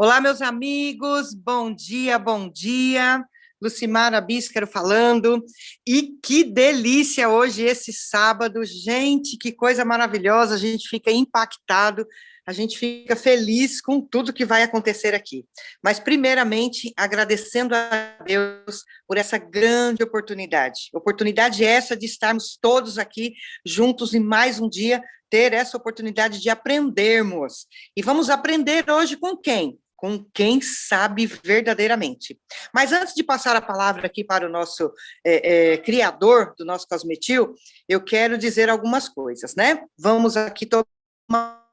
Olá, meus amigos, bom dia, bom dia. Lucimara Bíscaro falando. E que delícia hoje, esse sábado. Gente, que coisa maravilhosa, a gente fica impactado, a gente fica feliz com tudo que vai acontecer aqui. Mas, primeiramente, agradecendo a Deus por essa grande oportunidade. Oportunidade essa de estarmos todos aqui juntos em mais um dia, ter essa oportunidade de aprendermos. E vamos aprender hoje com quem? Com quem sabe verdadeiramente. Mas antes de passar a palavra aqui para o nosso criador do nosso Cosmetil, eu quero dizer algumas coisas, né? Vamos aqui tomar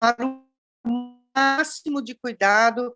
o máximo de cuidado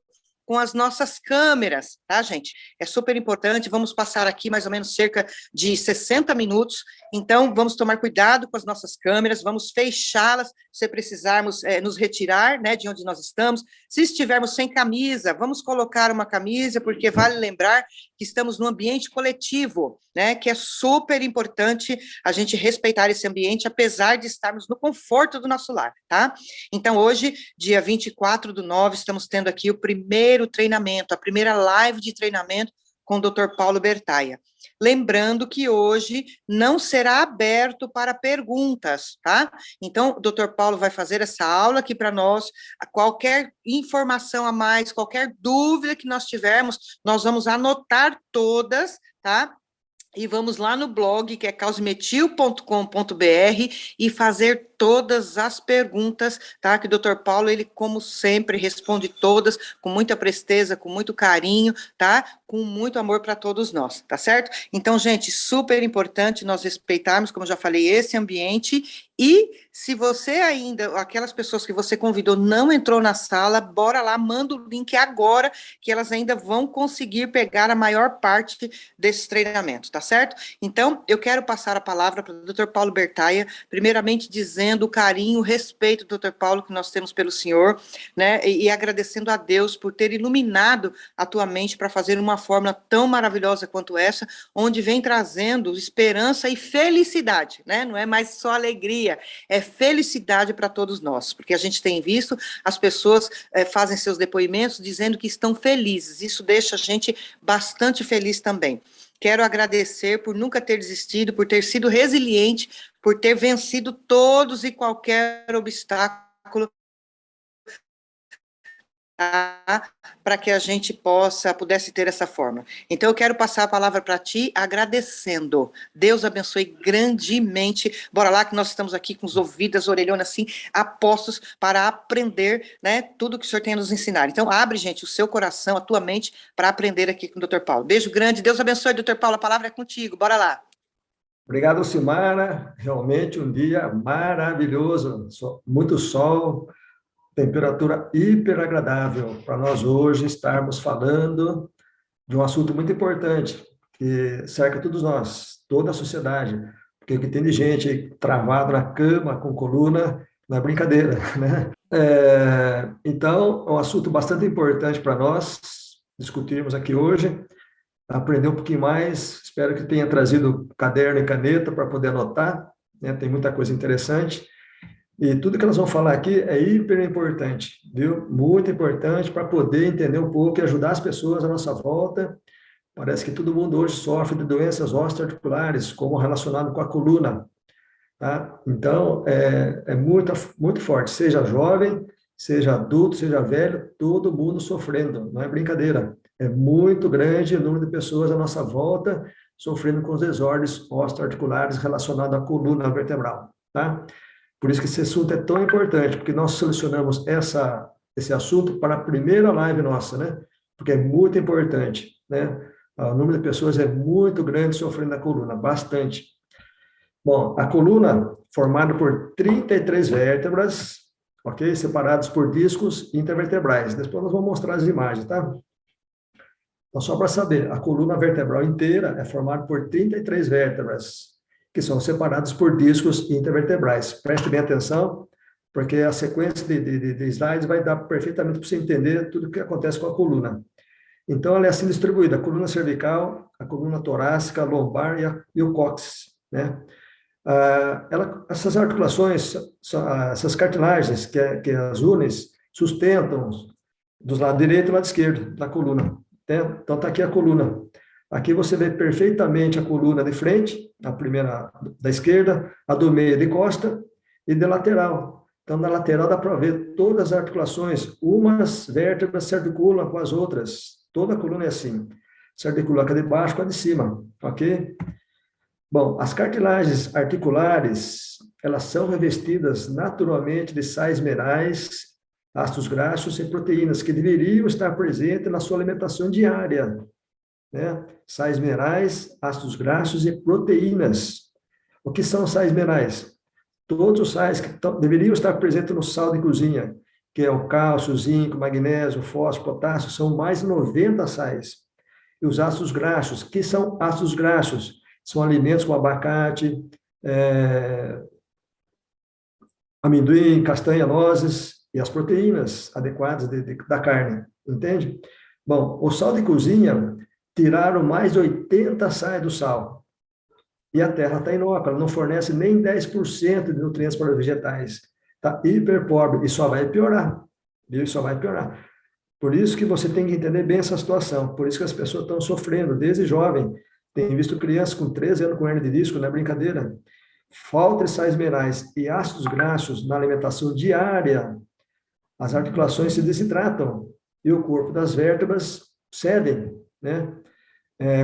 com as nossas câmeras, tá, gente? É super importante, vamos passar aqui mais ou menos cerca de 60 minutos, então vamos tomar cuidado com as nossas câmeras, vamos fechá-las, se precisarmos nos retirar, né, de onde nós estamos. Se estivermos sem camisa, vamos colocar uma camisa, porque vale lembrar que estamos num ambiente coletivo, né, que é super importante a gente respeitar esse ambiente, apesar de estarmos no conforto do nosso lar, tá? Então, hoje, dia 24/9, estamos tendo aqui o primeiro treinamento, a primeira live de treinamento com o Dr. Paulo Bertaia. Lembrando que hoje não será aberto para perguntas, tá? Então, o Dr. Paulo vai fazer essa aula aqui para nós, qualquer informação a mais, qualquer dúvida que nós tivermos, nós vamos anotar todas, tá? E vamos lá no blog, que é causmetil.com.br, e fazer todas as perguntas, tá? Que o Dr. Paulo, ele, como sempre, responde todas com muita presteza, com muito carinho, tá? Com muito amor para todos nós, tá certo? Então, gente, super importante nós respeitarmos, como eu já falei, esse ambiente. E se você ainda, aquelas pessoas que você convidou não entrou na sala, bora lá, manda o link agora, que elas ainda vão conseguir pegar a maior parte desses treinamentos, tá certo? Então, eu quero passar a palavra para o Dr. Paulo Bertaia, primeiramente dizendo o carinho, o respeito, Dr. Paulo, que nós temos pelo senhor, né, e agradecendo a Deus por ter iluminado a tua mente para fazer uma fórmula tão maravilhosa quanto essa, onde vem trazendo esperança e felicidade, né, não é mais só alegria, é felicidade para todos nós, porque a gente tem visto as pessoas fazem seus depoimentos dizendo que estão felizes, isso deixa a gente bastante feliz também. Quero agradecer por nunca ter desistido, por ter sido resiliente, por ter vencido todos e qualquer obstáculo, tá? Para que a gente pudesse ter essa forma. Então, eu quero passar a palavra para ti, agradecendo. Deus abençoe grandemente. Bora lá, que nós estamos aqui com os ouvidos, as orelhonas assim, apostos para aprender, né, tudo que o senhor tem a nos ensinar. Então, abre, gente, o seu coração, a tua mente, para aprender aqui com o Dr. Paulo. Beijo grande, Deus abençoe, Dr. Paulo, a palavra é contigo, bora lá. Obrigado, Silmara. Realmente um dia maravilhoso, muito sol, temperatura hiper agradável para nós hoje estarmos falando de um assunto muito importante que cerca todos nós, toda a sociedade, porque o que tem de gente travado na cama com coluna não é brincadeira, né? Então, é um assunto bastante importante para nós discutirmos aqui hoje, aprender um pouquinho mais. Espero que tenha trazido caderno e caneta para poder anotar, né? Tem muita coisa interessante. E tudo que nós vamos falar aqui é hiper importante, viu? Muito importante para poder entender um pouco e ajudar as pessoas à nossa volta. Parece que todo mundo hoje sofre de doenças osteoarticulares, como relacionado com a coluna, tá? Então, é muito, muito forte, seja jovem, seja adulto, seja velho, todo mundo sofrendo, não é brincadeira. É muito grande o número de pessoas à nossa volta sofrendo com os desordens osteoarticulares relacionados à coluna vertebral, tá? Por isso que esse assunto é tão importante, porque nós selecionamos esse assunto para a primeira live nossa, né? Porque é muito importante, né? O número de pessoas é muito grande sofrendo da coluna, bastante. Bom, a coluna formada por 33 vértebras, ok? Separadas por discos intervertebrais. Depois nós vamos mostrar as imagens, tá? Então, só para saber, a coluna vertebral inteira é formada por 33 vértebras, que são separadas por discos intervertebrais. Preste bem atenção, porque a sequência de slides vai dar perfeitamente para você entender tudo o que acontece com a coluna. Então, ela é assim distribuída: a coluna cervical, a coluna torácica, a lombar e o cóccix, né? Essas articulações, essas cartilagens que as unem, sustentam do lado direito e do lado esquerdo da coluna. Então, está aqui a coluna. Aqui você vê perfeitamente a coluna de frente, a primeira da esquerda, a do meio de costa e de lateral. Então, na lateral dá para ver todas as articulações, umas vértebras se articulam com as outras. Toda a coluna é assim. Se articula com a de baixo com a de cima, ok? Bom, as cartilagens articulares, elas são revestidas naturalmente de sais minerais, ácidos graxos e proteínas, que deveriam estar presentes na sua alimentação diária, né? Sais minerais, ácidos graxos e proteínas. O que são sais minerais? Todos os sais que deveriam estar presentes no sal de cozinha, que é o cálcio, o zinco, o magnésio, o fósforo, o potássio, são mais de 90 sais. E os ácidos graxos, que são ácidos graxos? São alimentos como abacate, amendoim, castanha, nozes e as proteínas adequadas da carne, entende? Bom, o sal de cozinha, tiraram mais de 80 sais do sal. E a terra está inócua, ela não fornece nem 10% de nutrientes para os vegetais. Está hiperpobre e só vai piorar. Viu? Só vai piorar. Por isso que você tem que entender bem essa situação. Por isso que as pessoas estão sofrendo desde jovem. Tem visto crianças com 13 anos com hernia de disco, não é brincadeira. Falta de sais minerais e ácidos graxos na alimentação diária, as articulações se desidratam e o corpo das vértebras cedem, né?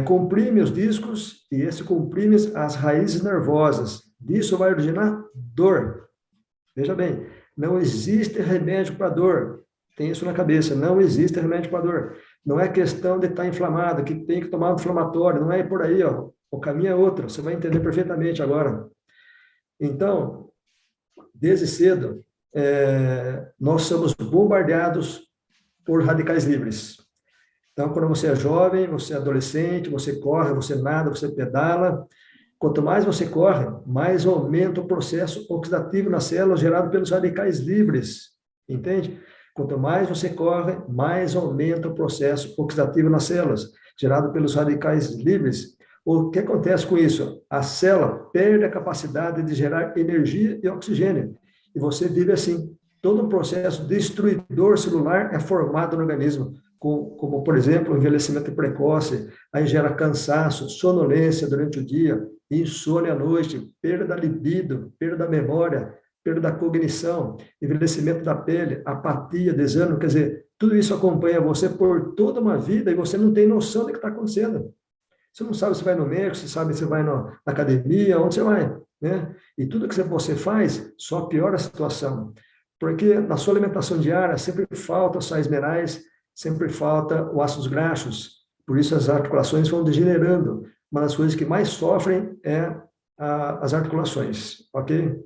Comprime os discos e esse comprime as raízes nervosas. Disso vai originar dor. Veja bem, não existe remédio para dor. Tem isso na cabeça, não existe remédio para dor. Não é questão de estar inflamado, que tem que tomar um inflamatório, não é por aí, ó. O caminho é outro, você vai entender perfeitamente agora. Então, desde cedo, nós somos bombardeados por radicais livres. Então, quando você é jovem, você é adolescente, você corre, você nada, você pedala. Quanto mais você corre, mais aumenta o processo oxidativo na célula gerado pelos radicais livres. Entende? Quanto mais você corre, mais aumenta o processo oxidativo nas células, gerado pelos radicais livres. O que acontece com isso? A célula perde a capacidade de gerar energia e oxigênio. E você vive assim. Todo um processo destruidor celular é formado no organismo, como, por exemplo, o envelhecimento precoce, aí gera cansaço, sonolência durante o dia, insônia à noite, perda da libido, perda da memória, perda da cognição, envelhecimento da pele, apatia, desânimo, quer dizer, tudo isso acompanha você por toda uma vida e você não tem noção do que está acontecendo. Você não sabe se vai no médico, você sabe se vai na academia, onde você vai, né? E tudo que você faz só piora a situação, porque na sua alimentação diária sempre falta os sais minerais, sempre falta os ácidos graxos, por isso as articulações vão degenerando. Uma das coisas que mais sofrem é as articulações, ok?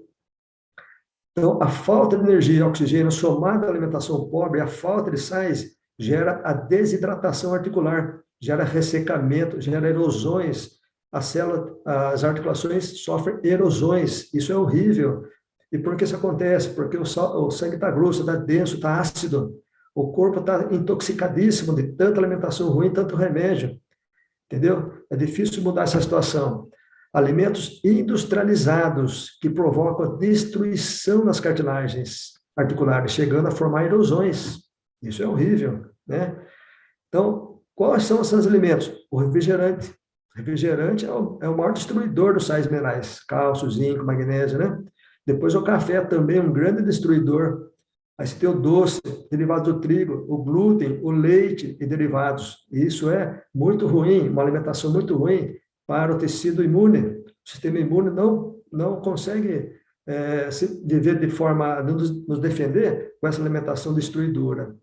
Então, a falta de energia e oxigênio somada à alimentação pobre, a falta de sais, gera a desidratação articular, gera ressecamento, gera erosões. As articulações sofrem erosões, isso é horrível. E por que isso acontece? Porque o sangue está grosso, está denso, está ácido. O corpo está intoxicadíssimo de tanta alimentação ruim, tanto remédio. Entendeu? É difícil mudar essa situação. Alimentos industrializados que provocam a destruição das cartilagens articulares, chegando a formar erosões. Isso é horrível, né? Então, quais são esses alimentos? O refrigerante. O refrigerante é o maior destruidor dos sais minerais, cálcio, zinco, magnésio, né? Depois o café também é um grande destruidor. Aí você tem o doce, derivado do trigo, o glúten, o leite e derivados. E isso é muito ruim, uma alimentação muito ruim para o tecido imune. O sistema imune não consegue se viver de forma, nos defender com essa alimentação destruidora.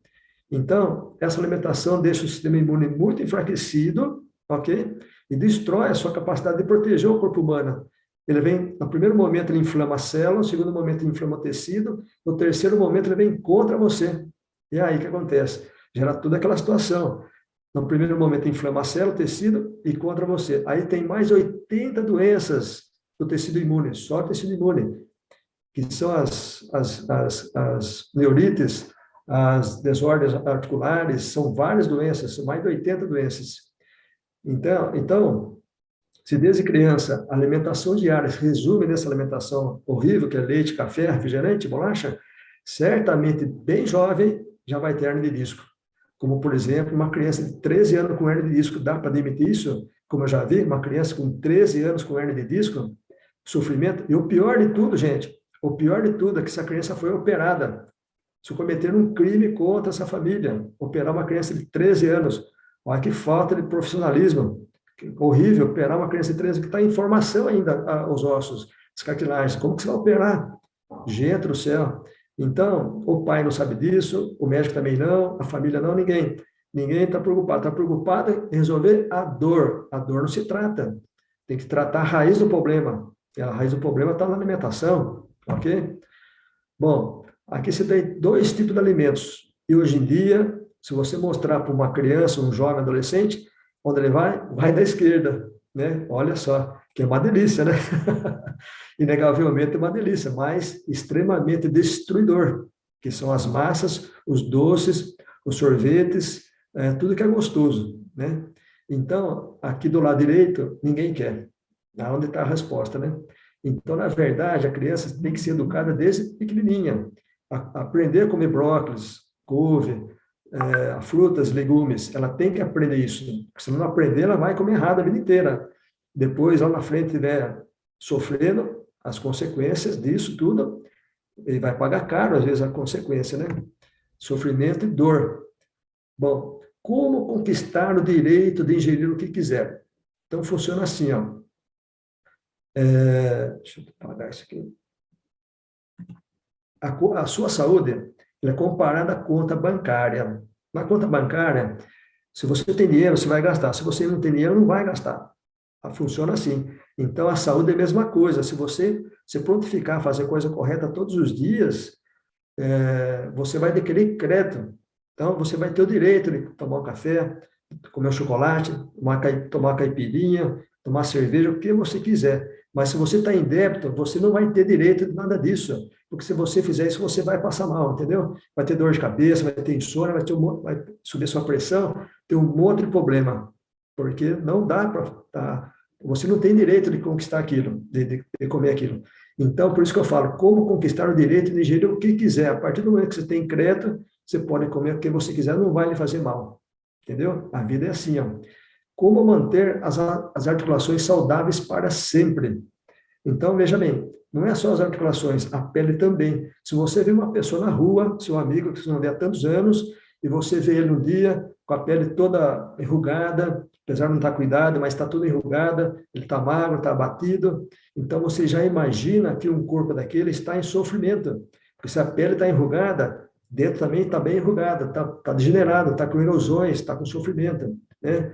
Então, essa alimentação deixa o sistema imune muito enfraquecido, ok? E destrói a sua capacidade de proteger o corpo humano. Ele vem, no primeiro momento, ele inflama a célula, no segundo momento, ele inflama o tecido, no terceiro momento, ele vem contra você. E aí, o que acontece? Gera toda aquela situação. No primeiro momento, inflama a célula, o tecido e contra você. Aí tem mais 80 doenças do tecido imune, só o tecido imune, que são as neurites, as desordens articulares, são várias doenças, são mais de 80 doenças. Então, se desde criança a alimentação diária se resume nessa alimentação horrível, que é leite, café, refrigerante, bolacha, certamente bem jovem já vai ter hernia de disco. como, por exemplo, uma criança de 13 anos com hernia de disco, dá para admitir isso? Como eu já vi, uma criança com 13 anos com hernia de disco, sofrimento. E o pior de tudo, gente, o pior de tudo é que essa criança foi operada. Se cometer um crime contra essa família, operar uma criança de 13 anos, olha que falta de profissionalismo. Que horrível operar uma criança de 13 que está em formação ainda, os ossos, as cartilagens. Como que você vai operar? Gente do céu. Então, o pai não sabe disso, o médico também não, a família não, ninguém. Ninguém está preocupado. Está preocupado em resolver a dor. A dor não se trata. Tem que tratar a raiz do problema. E a raiz do problema está na alimentação, ok? Bom, aqui você tem dois tipos de alimentos. E hoje em dia, se você mostrar para uma criança, um jovem, adolescente, onde ele vai? Vai da esquerda, né? Olha só, que é uma delícia, né? Inegavelmente é uma delícia, mas extremamente destruidor, que são as massas, os doces, os sorvetes, tudo que é gostoso, né? Então, aqui do lado direito, ninguém quer. Onde está a resposta, né? Então, na verdade, a criança tem que ser educada desde pequenininha, aprender a comer brócolis, couve, frutas, legumes. Ela tem que aprender isso. Se não aprender, ela vai comer errado a vida inteira. Depois, lá na frente, estiver sofrendo as consequências disso tudo, ele vai pagar caro, às vezes, a consequência, né? Sofrimento e dor. Bom, como conquistar o direito de ingerir o que quiser? Então, funciona assim, ó. Deixa eu apagar isso aqui. A sua saúde ela é comparada à conta bancária. Na conta bancária, se você tem dinheiro, você vai gastar. Se você não tem dinheiro, não vai gastar. Funciona assim. Então, a saúde é a mesma coisa. Se você se prontificar a fazer a coisa correta todos os dias, você vai adquirir crédito. Então, você vai ter o direito de tomar um café, comer um chocolate, tomar uma caipirinha, tomar cerveja, o que você quiser. Mas se você está em débito, você não vai ter direito de nada disso. Porque se você fizer isso, você vai passar mal, entendeu? Vai ter dor de cabeça, vai ter insônia, vai subir sua pressão, ter um monte de problema. Porque não dá para... Você não tem direito de conquistar aquilo, de comer aquilo. Então, por isso que eu falo, como conquistar o direito de ingerir o que quiser. A partir do momento que você tem crédito, você pode comer o que você quiser, não vai lhe fazer mal. Entendeu? A vida é assim, ó. Como manter as articulações saudáveis para sempre? Então, veja bem, não é só as articulações, a pele também. Se você vê uma pessoa na rua, seu amigo que você não vê há tantos anos, e você vê ele um dia com a pele toda enrugada, apesar de não estar cuidado, mas está toda enrugada, ele está magro, está abatido, então você já imagina que um corpo daquele está em sofrimento. Porque se a pele está enrugada, dentro também está bem enrugada, está degenerado, está com erosões, está com sofrimento, né?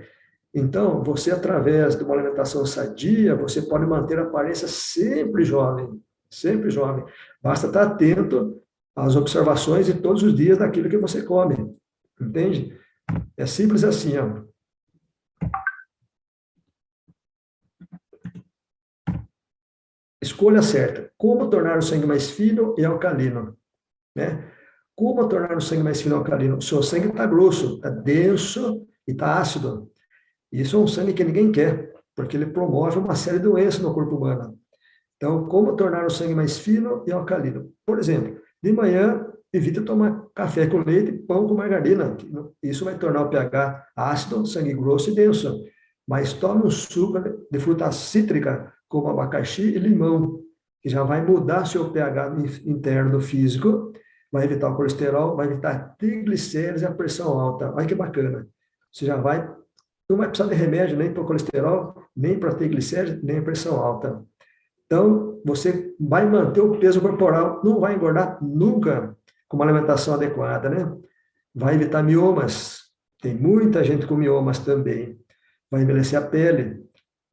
Então, você, através de uma alimentação sadia, você pode manter a aparência sempre jovem, sempre jovem. Basta estar atento às observações de todos os dias daquilo que você come, entende? É simples assim, ó. Escolha certa. Como tornar o sangue mais fino e alcalino, né? Como tornar o sangue mais fino e alcalino? O seu sangue está grosso, está denso e está ácido. Isso é um sangue que ninguém quer, porque ele promove uma série de doenças no corpo humano. Então, como tornar o sangue mais fino e alcalino? Por exemplo, de manhã, evite tomar café com leite e pão com margarina. Isso vai tornar o pH ácido, sangue grosso e denso. Mas tome um suco de fruta cítrica, como abacaxi e limão, que já vai mudar seu pH interno físico, vai evitar o colesterol, vai evitar triglicérides e a pressão alta. Olha que bacana. Você já vai... Não vai precisar de remédio nem para o colesterol, nem para triglicérides, nem a pressão alta. Então, você vai manter o peso corporal, não vai engordar nunca com uma alimentação adequada, né? Vai evitar miomas. Tem muita gente com miomas também. Vai envelhecer a pele.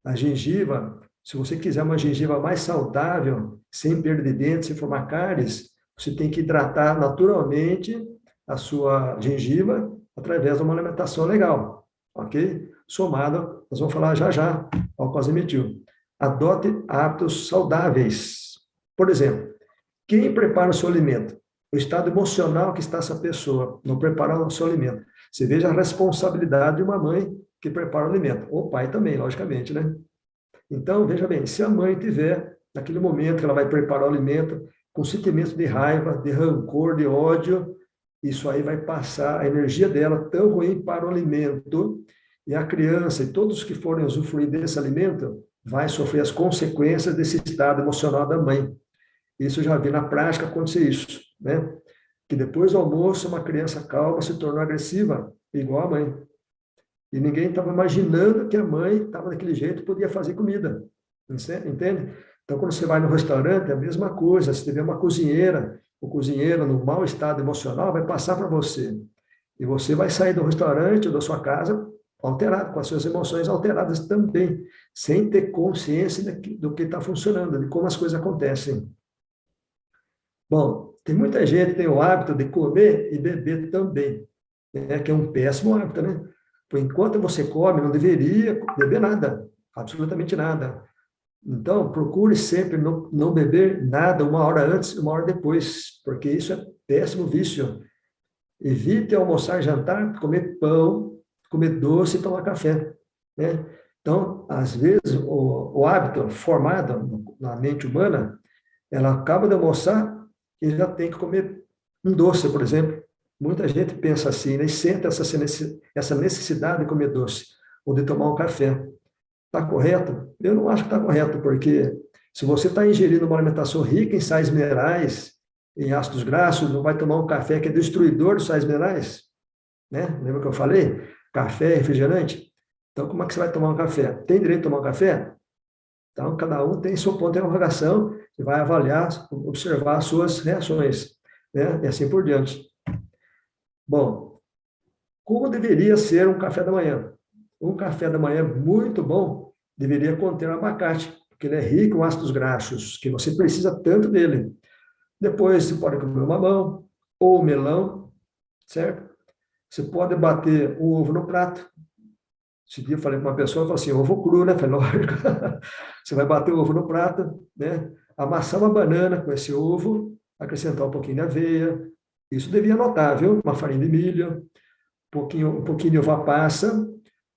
A gengiva, se você quiser uma gengiva mais saudável, sem perda de dentes, sem formar cáries, você tem que hidratar naturalmente a sua gengiva através de uma alimentação legal. Ok? Somado, nós vamos falar já ao cosimetil. Adote hábitos saudáveis. Por exemplo, quem prepara o seu alimento? O estado emocional que está essa pessoa no preparar o seu alimento. Você veja a responsabilidade de uma mãe que prepara o alimento. O pai também, logicamente, né? Então, veja bem, se a mãe tiver, naquele momento que ela vai preparar o alimento, com sentimento de raiva, de rancor, de ódio, isso aí vai passar a energia dela tão ruim para o alimento, e a criança e todos que forem usufruir desse alimento vai sofrer as consequências desse estado emocional da mãe. Isso eu já vi na prática acontecer isso, né? Que depois do almoço, uma criança calma se tornou agressiva, igual a mãe. E ninguém estava imaginando que a mãe estava daquele jeito e podia fazer comida. Entende? Então, quando você vai no restaurante, é a mesma coisa. Se tiver uma cozinheira, o cozinheiro no mau estado emocional, vai passar para você. E você vai sair do restaurante ou da sua casa alterado, com as suas emoções alteradas também, sem ter consciência do que está funcionando, de como as coisas acontecem. Bom, tem muita gente que tem o hábito de comer e beber também, né? Que é um péssimo hábito, né? Por enquanto você come, não deveria beber nada, absolutamente nada. Então, procure sempre não beber nada 1 hora antes, 1 hora depois, porque isso é péssimo vício. Evite almoçar, jantar, comer pão, comer doce e tomar café, né? Então, às vezes, o hábito formado na mente humana, ela acaba de almoçar e já tem que comer um doce, por exemplo. Muita gente pensa assim, né? E sente essa necessidade de comer doce ou de tomar um café. Está correto? Eu não acho que está correto, porque se você está ingerindo uma alimentação rica em sais minerais, em ácidos graxos, não vai tomar um café que é destruidor dos sais minerais, né? Lembra que eu falei? Café, refrigerante. Então, como é que você vai tomar um café? Tem direito a tomar um café? Então, cada um tem seu ponto de interrogação e vai avaliar, observar as suas reações, né? E assim por diante. Bom, como deveria ser um café da manhã? Um café da manhã muito bom deveria conter um abacate, porque ele é rico em ácidos graxos, que você precisa tanto dele. Depois, você pode comer um mamão ou melão, certo? Você pode bater um ovo no prato. Esse dia eu falei para uma pessoa, eu falei assim, ovo cru, né? Falei, lógico. Você vai bater o ovo no prato, né? Amassar uma banana com esse ovo, acrescentar um pouquinho de aveia. Isso devia anotar, viu? Uma farinha de milho, um pouquinho de uva passa,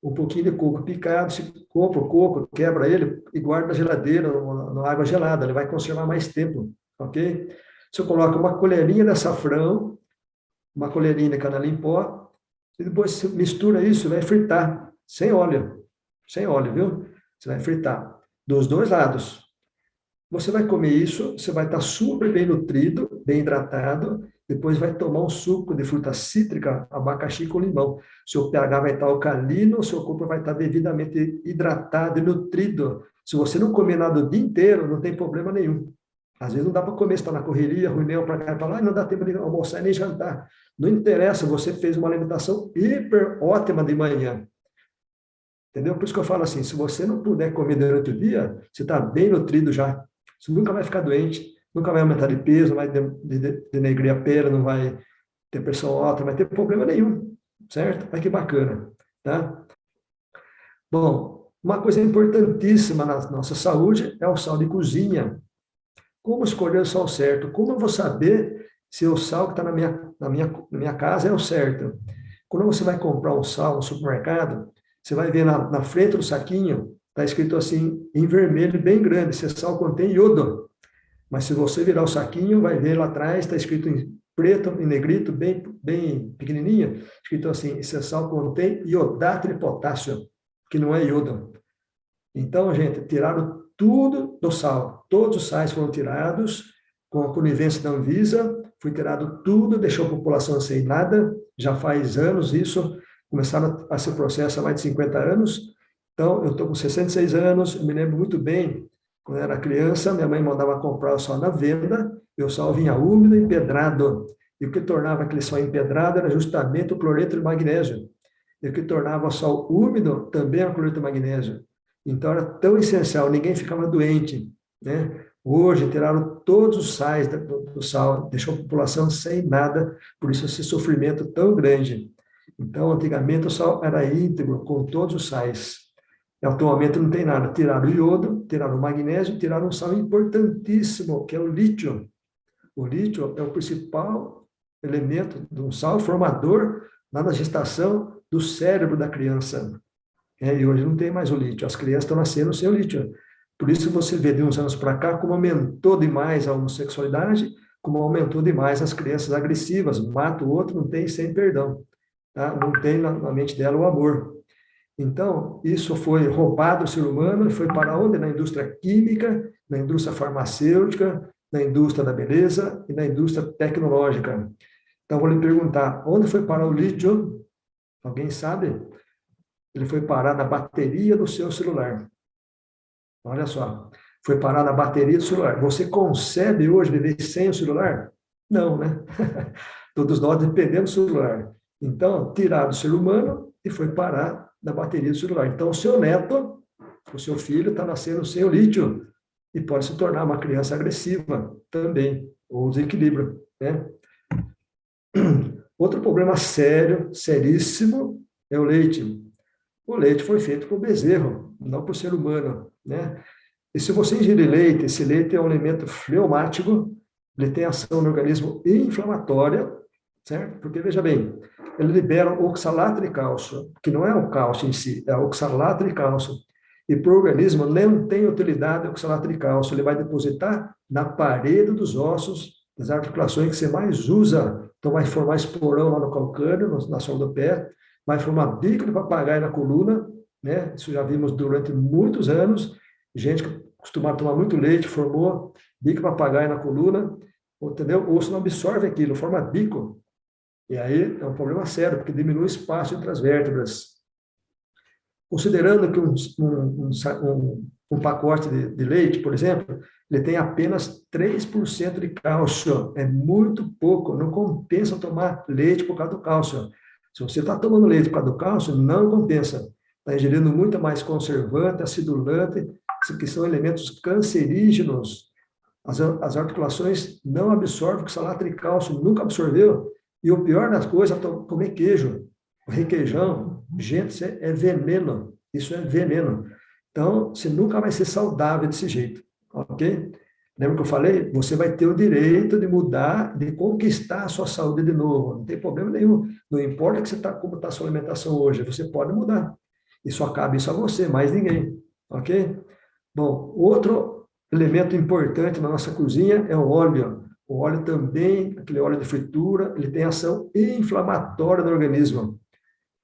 um pouquinho de coco picado. Se compra o coco, quebra ele e guarda na geladeira, na água gelada. Ele vai conservar mais tempo, ok? Você coloca uma colherinha de açafrão, uma colherinha de canela em pó, e depois você mistura isso e vai fritar, sem óleo, viu? Você vai fritar dos dois lados. Você vai comer isso, você vai estar super bem nutrido, bem hidratado, depois vai tomar um suco de fruta cítrica, abacaxi com limão. Seu pH vai estar alcalino, seu corpo vai estar devidamente hidratado e nutrido. Se você não comer nada o dia inteiro, não tem problema nenhum. Às vezes não dá para comer, você está na correria, reunião para cá e para lá, e não dá tempo de almoçar e nem jantar. Não interessa, você fez uma alimentação hiper ótima de manhã. Entendeu? Por isso que eu falo assim, se você não puder comer durante o dia, você está bem nutrido já. Você nunca vai ficar doente, nunca vai aumentar de peso, não vai denegrir a pele, não vai ter pressão alta, não vai ter problema nenhum, certo? Olha que bacana, tá? Bom, uma coisa importantíssima na nossa saúde é o sal de cozinha. Como escolher o sal certo? Como eu vou saber se o sal que está na minha casa é o certo? Quando você vai comprar um sal no supermercado, você vai ver na frente do saquinho, está escrito assim, em vermelho, bem grande, esse sal contém iodo. Mas se você virar o saquinho, vai ver lá atrás, está escrito em preto, em negrito, bem pequenininho, escrito assim, esse sal contém iodato de potássio, que não é iodo. Então, gente, tiraram tudo do sal. Todos os sais foram tirados, com a conivência da Anvisa, foi tirado tudo, deixou a população sem nada, já faz anos isso, começaram a esse processo há mais de 50 anos. Então, eu estou com 66 anos, eu me lembro muito bem, quando eu era criança, minha mãe mandava comprar o sal na venda, e o sal vinha úmido e empedrado. E o que tornava aquele sal empedrado era justamente o cloreto de magnésio. E o que tornava o sal úmido também era o cloreto de magnésio. Então, era tão essencial, ninguém ficava doente, né? Hoje, tiraram todos os sais do sal, deixou a população sem nada, por isso esse sofrimento tão grande. Então, antigamente, o sal era íntegro, com todos os sais. E, atualmente, não tem nada. Tiraram o iodo, tiraram o magnésio, tiraram um sal importantíssimo, que é o lítio. O lítio é o principal elemento de um sal formador lá na gestação do cérebro da criança. E hoje não tem mais o lítio, as crianças estão nascendo sem o lítio. Por isso você vê de uns anos para cá como aumentou demais a homossexualidade, como aumentou demais as crianças agressivas, mata o outro, não tem sem perdão, tá? Não tem na mente dela o amor. Então, isso foi roubado do ser humano, foi para onde? Na indústria química, na indústria farmacêutica, na indústria da beleza e na indústria tecnológica. Então, vou lhe perguntar, onde foi parar o lítio? Alguém sabe? Ele foi parar na bateria do seu celular. Olha só, foi parar na bateria do celular. Você concebe hoje viver sem o celular? Não, né? Todos nós dependemos do celular. Então, tiraram do ser humano e foi parar na bateria do celular. Então, o seu neto, o seu filho, está nascendo sem o lítio e pode se tornar uma criança agressiva também, ou desequilíbrio, né? Outro problema sério, seríssimo, é o leite. O leite foi feito por bezerro, não por ser humano, né? E se você ingerir leite, esse leite é um alimento fleumático, ele tem ação no organismo inflamatória, certo? Porque, veja bem, ele libera oxalato de cálcio, que não é o cálcio em si, é o oxalato de cálcio. E para o organismo não tem utilidade o oxalato de cálcio, ele vai depositar na parede dos ossos, das articulações que você mais usa. Então, vai formar esporão lá no calcâneo, na sola do pé, vai formar bico de papagaio na coluna, né? Isso já vimos durante muitos anos, gente que costumava tomar muito leite, formou bico de papagaio na coluna, entendeu? O osso não absorve aquilo, forma bico. E aí é um problema sério, porque diminui o espaço entre as vértebras. Considerando que um pacote de leite, por exemplo, ele tem apenas 3% de cálcio, é muito pouco, não compensa tomar leite por causa do cálcio. Se você está tomando leite por causa do cálcio, não compensa. Está ingerindo muito mais conservante, acidulante, que são elementos cancerígenos. As articulações não absorvem oxalato de cálcio, nunca absorveu. E o pior das coisas é comer queijo. O requeijão, gente, isso é veneno. Isso é veneno. Então, você nunca vai ser saudável desse jeito, ok? Lembra que eu falei? Você vai ter o direito de mudar, de conquistar a sua saúde de novo. Não tem problema nenhum. Não importa que você como está a sua alimentação hoje, você pode mudar. E só cabe isso a você, mais ninguém, ok? Bom, outro elemento importante na nossa cozinha é o óleo. O óleo também, aquele óleo de fritura, ele tem ação inflamatória no organismo,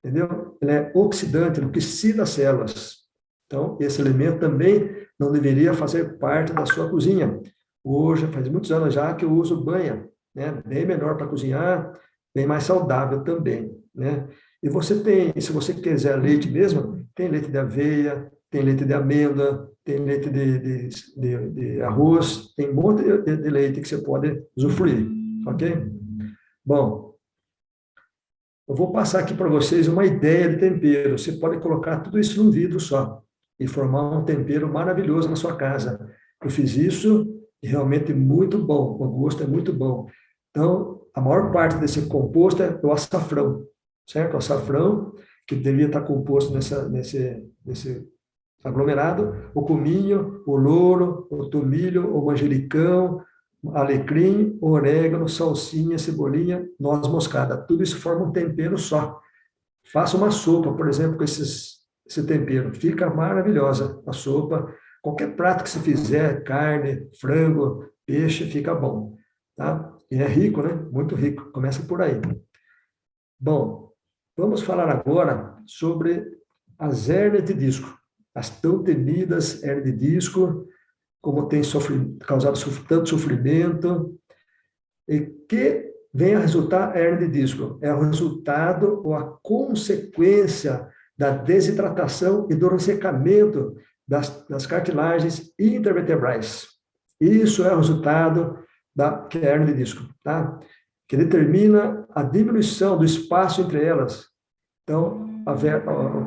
entendeu? Ele é oxidante, ele oxida as células. Então, esse elemento também não deveria fazer parte da sua cozinha. Hoje, faz muitos anos já que eu uso banha, né? Bem melhor para cozinhar, bem mais saudável também, né? E você tem, se você quiser leite mesmo, tem leite de aveia, tem leite de amêndoa, tem leite de arroz, tem um monte de leite que você pode usufruir, ok? Bom, eu vou passar aqui para vocês uma ideia de tempero. Você pode colocar tudo isso num vidro só e formar um tempero maravilhoso na sua casa. Eu fiz isso e realmente muito bom, o gosto é muito bom. Então, a maior parte desse composto é o açafrão, certo? O açafrão, que devia estar composto nesse aglomerado, o cominho, o louro, o tomilho, o manjericão, alecrim, orégano, salsinha, cebolinha, noz moscada. Tudo isso forma um tempero só. Faça uma sopa, por exemplo, com esse tempero. Fica maravilhosa a sopa. Qualquer prato que você fizer, carne, frango, peixe, fica bom. Tá? E é rico, né? Muito rico. Começa por aí. Bom, vamos falar agora sobre as hérnias de disco. As tão temidas hérnias de disco, como tem causado tanto sofrimento, e que vem a resultar a hérnia de disco. É o resultado ou a consequência da desidratação e do ressecamento das cartilagens intervertebrais. Isso é o resultado que é a hérnia de disco, tá? Que determina a diminuição do espaço entre elas. Então,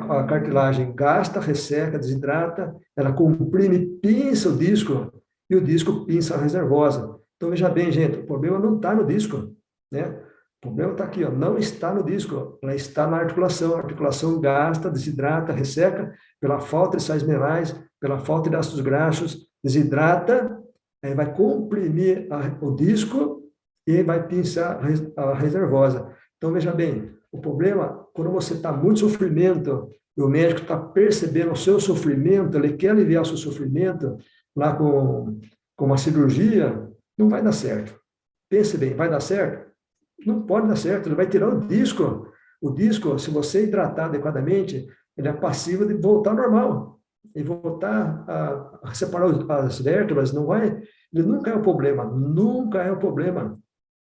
a cartilagem gasta, resseca, desidrata, ela comprime, pinça o disco, e o disco pinça a reservosa. Então, veja bem, gente, o problema não está no disco, né? O problema está aqui, ó, não está no disco, ela está na articulação. A articulação gasta, desidrata, resseca, pela falta de sais minerais, pela falta de ácidos graxos, desidrata, aí vai comprimir o disco e vai pinçar a reservosa. Então, veja bem, o problema, quando você está muito sofrimento, e o médico está percebendo o seu sofrimento, ele quer aliviar o seu sofrimento, lá com uma cirurgia, não vai dar certo. Pense bem, vai dar certo? Não pode dar certo, ele vai tirar o disco. O disco, se você hidratar adequadamente, ele é passivo de voltar ao normal. E voltar a separar as vértebras, não vai, ele nunca é o problema, nunca é o problema,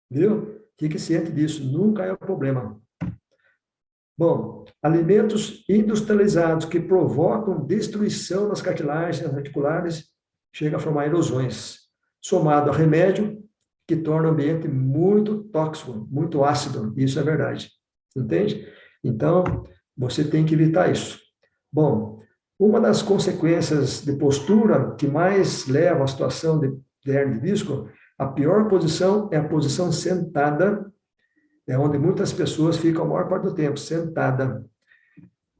viu? Fique ciente disso, nunca é o problema. Bom, alimentos industrializados que provocam destruição nas cartilagens articulares, chega a formar erosões, somado a remédio que torna o ambiente muito tóxico, muito ácido, isso é verdade, entende? Então, você tem que evitar isso. Bom, uma das consequências de postura que mais leva à situação de hernia de disco, a pior posição é a posição sentada, é onde muitas pessoas ficam a maior parte do tempo, sentada.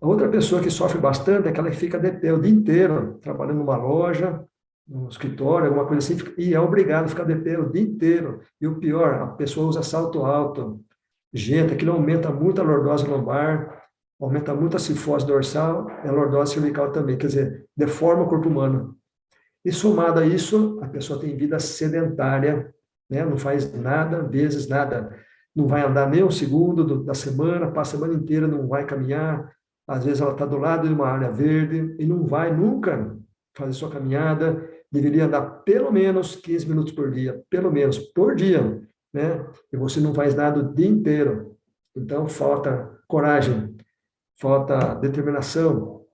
A outra pessoa que sofre bastante é aquela que fica de pé o dia inteiro, trabalhando numa loja, no escritório, alguma coisa assim, e é obrigado a ficar de pé o dia inteiro. E o pior, a pessoa usa salto alto. Gente, aquilo aumenta muito a lordose lombar, aumenta muito a cifose dorsal e a lordose cervical também, quer dizer, deforma o corpo humano. E somado a isso, a pessoa tem vida sedentária, né? Não faz nada, vezes nada. Não vai andar nem um segundo da semana, passa a semana inteira, não vai caminhar. Às vezes ela está do lado de uma área verde e não vai nunca fazer sua caminhada. Deveria andar pelo menos 15 minutos por dia, pelo menos por dia, né? E você não faz nada o dia inteiro. Então, falta coragem, falta determinação.